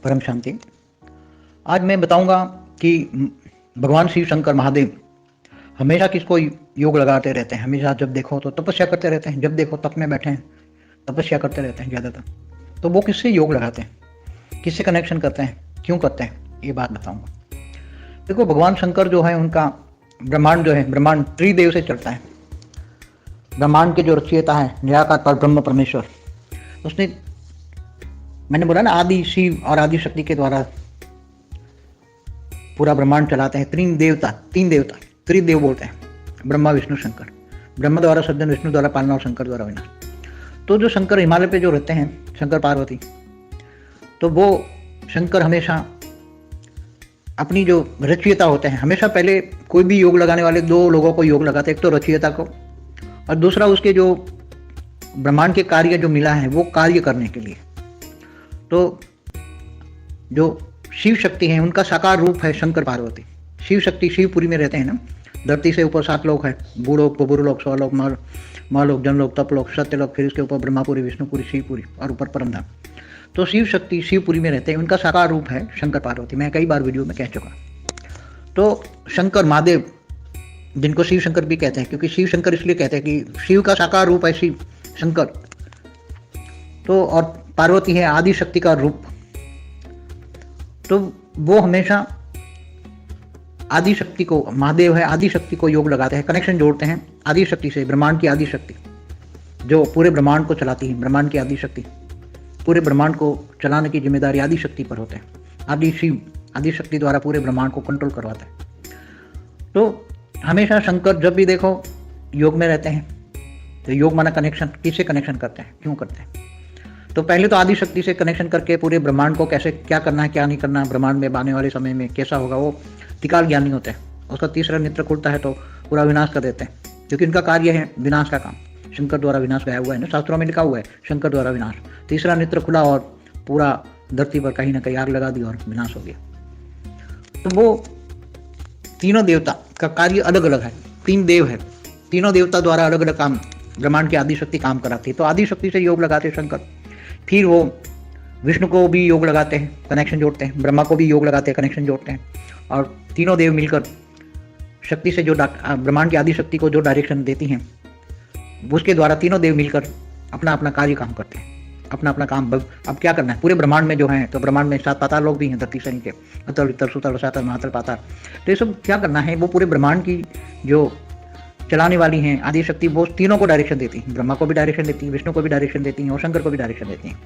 परम शांति। आज मैं बताऊंगा कि भगवान शिव शंकर महादेव हमेशा किसको योग लगाते रहते हैं। हमेशा जब देखो तो तपस्या करते रहते हैं, जब देखो तप में बैठे हैं, तपस्या करते रहते हैं ज़्यादातर। तो वो किससे योग लगाते हैं, किससे कनेक्शन करते हैं, क्यों करते हैं, ये बात बताऊंगा। देखो, भगवान शंकर जो है उनका ब्रह्मांड जो है, ब्रह्मांड त्रिदेव से चलता है। ब्रह्मांड के जो रचयिता है निराकार पर ब्रह्म परमेश्वर, उसने, मैंने बोला ना, आदि शिव और आदि शक्ति के द्वारा पूरा ब्रह्मांड चलाते हैं। तीन देवता त्रिदेव बोलते हैं, ब्रह्मा विष्णु शंकर। ब्रह्मा द्वारा सृजन, विष्णु द्वारा पालना और शंकर द्वारा विनाश। तो जो शंकर हिमालय पे जो रहते हैं, शंकर पार्वती, तो वो शंकर हमेशा अपनी जो रचयिता होते हैं, हमेशा पहले कोई भी योग लगाने वाले दो लोगों को योग लगाते हैं, एक तो रचयिता को और दूसरा उसके जो ब्रह्मांड के कार्य जो मिला है वो कार्य करने के लिए। तो जो शिव शक्ति है उनका साकार रूप है शंकर पार्वती। शिव शक्ति शिवपुरी में रहते हैं ना। धरती से ऊपर 7 लोक है, भूलोक, बुरुलोक, स्वलोक, महलोक, जनलोक, तपलोक, सत्यलोक, फिर इसके ऊपर ब्रह्मापुरी, विष्णुपुरी, शिवपुरी और ऊपर परमधाम। तो शिव शक्ति शिवपुरी में रहते हैं, उनका साकार रूप है शंकर पार्वती। मैं कई बार वीडियो में कह चुका। तो शंकर महादेव, जिनको शिव शंकर भी कहते हैं, क्योंकि शिव शंकर इसलिए कहते हैं कि शिव का साकार रूप है शिव शंकर, तो और पार्वती है आदि शक्ति का रूप। तो वो हमेशा आदि शक्ति को, महादेव है आदि शक्ति को योग लगाते हैं, कनेक्शन जोड़ते हैं आदि शक्ति से। ब्रह्मांड की आदि शक्ति जो पूरे ब्रह्मांड को चलाती है, ब्रह्मांड की आदि शक्ति, पूरे ब्रह्मांड को चलाने की जिम्मेदारी आदि शक्ति पर होते हैं। आदि शिव आदि शक्ति द्वारा पूरे ब्रह्मांड को कंट्रोल करवाते हैं। तो हमेशा शंकर जब भी देखो योग में रहते हैं। तो योग माना कनेक्शन, किससे कनेक्शन करते हैं, क्यों करते हैं? तो पहले तो आदि शक्ति से कनेक्शन करके पूरे ब्रह्मांड को कैसे, क्या करना है क्या नहीं करना, ब्रह्मांड में आने वाले समय में कैसा होगा, वो त्रिकाल ज्ञानी होते हैं। उसका तीसरा नेत्र खुलता है तो पूरा विनाश कर देते हैं, क्योंकि इनका कार्य है विनाश का काम। शंकर द्वारा विनाश गया हुआ है ना, शास्त्रों में लिखा हुआ है शंकर द्वारा विनाश। तीसरा नेत्र खुला और पूरा धरती पर कहीं ना कहीं आग लगा दी और विनाश हो गया। तो वो तीनों देवता का कार्य अलग अलग है। 3 देव है, तीनों देवता द्वारा अलग अलग काम ब्रह्मांड की आदि शक्ति काम कराती है। तो आदि शक्ति से योग लगाते हैं शंकर। फिर वो विष्णु को भी योग लगाते हैं, कनेक्शन जोड़ते हैं। ब्रह्मा को भी योग लगाते हैं, कनेक्शन जोड़ते हैं। और तीनों देव मिलकर शक्ति से जो ब्रह्मांड की आदि शक्ति को जो डायरेक्शन देती हैं, उसके द्वारा तीनों देव मिलकर अपना अपना कार्य काम करते हैं, अपना अपना काम। अब क्या करना है पूरे ब्रह्मांड में जो है, तो ब्रह्मांड में 7 पाताल लोग भी हैं धरती से नीचे, अतल, वितल, सुतल, रसातल, महातल, पाताल। तो ये सब क्या करना है, वो पूरे ब्रह्मांड की जो चलाने वाली हैं आदि शक्ति, वो तीनों को डायरेक्शन देती हैं। ब्रह्मा को भी डायरेक्शन देती हैं, विष्णु को भी डायरेक्शन देती हैं और शंकर को भी डायरेक्शन देती हैं।